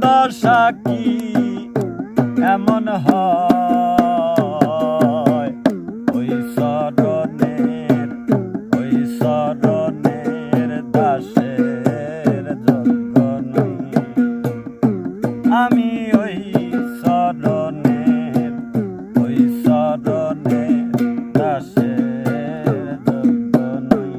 দশা কি এমন হয়, ওই শরণের দাসের যোগ্য নই। আমি ওই শরণের দাসের যোগ্য নই।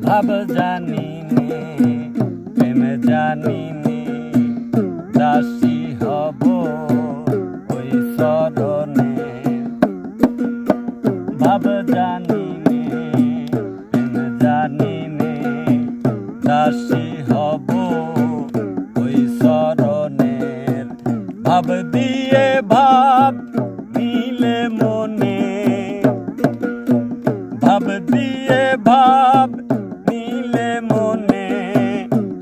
ভাব জানি নে, প্রেম জানি নে, দাসী হব ওই শরণে। ভাব জানি নে, প্রেম জানি নে, দাসী হব ওই শরণের। ভাব দিয়ে ভাব মিলে মনে, ভাব দিয়ে ভাব মিলে মনে,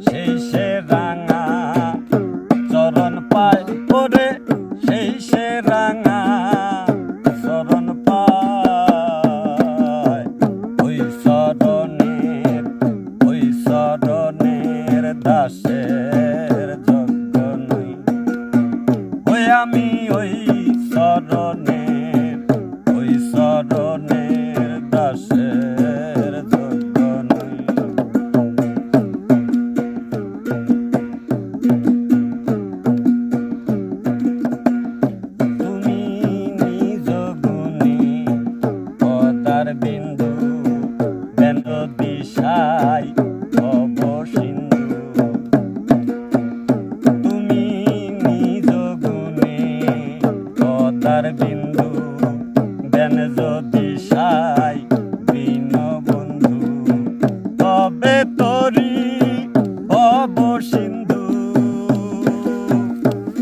সেই সে রাঙা চরণ পায় ওরে, সেই সে রাঙা চরণ পায়। ওই শরণের দাসের যোগ্য নই। ওই আমি ওই শরণের দাসের যোগ্য নই। তুমি নিজ গুণে পদার বিন্দু, বেন দিশায় ভব সিন্ধু। তুমি নিজ গুণে পদার বিন্দু, বেন দিশায় বন্ধু। তবে তরি ভব সিন্ধু,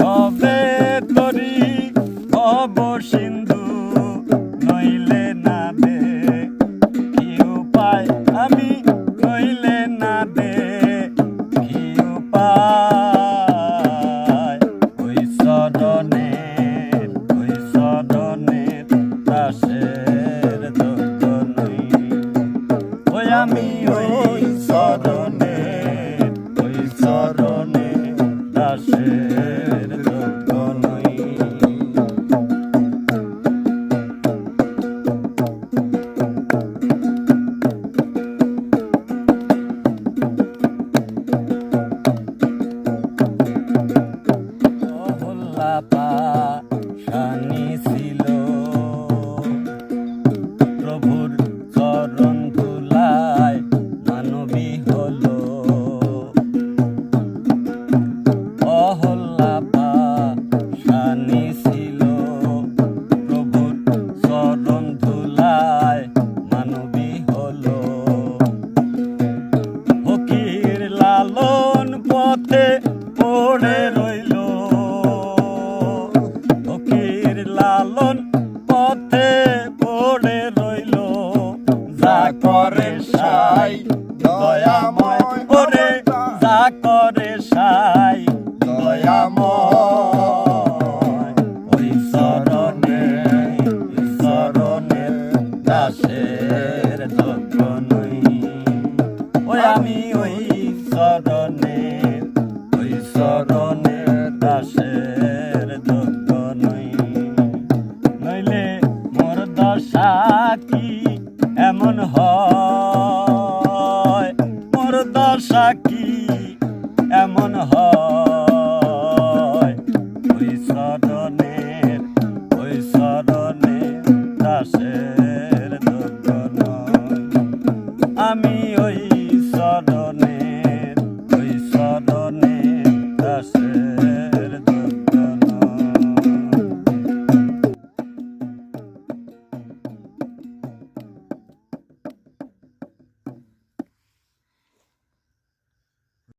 তবে তরি ভব সিন্ধু। নইলে না দে কি উপায়, আমি নইলে না দে কি উপায়। ওই শরণের দাসের যোগ্য নই। ওই আমি ওই শরণের দাসের যোগ্য নই। অহল্যা পাশানি ছিল প্রভুর চরণ ধুলায় মানবী হলো। অহল্যা পাশানি ছিল প্রভুর চরণ ধুলায় মানবী হলো। ফকির লালন পথে পড়ে রইল, ফকির লালন পথে পড়ে রইল। যা করে সাই দয়াময় ওরে, যা করে সাই দয়াময়। ওই শরণের দাসের যোগ্য নই। ওই আমি ওই শরণের দাসের যোগ্য নই। নইলে মোর দশা কি এমন হয়, মোর দশা কি এমন হয়। ওই শরণের দাসের যোগ্য নই। আমি ওই শরণের দাসের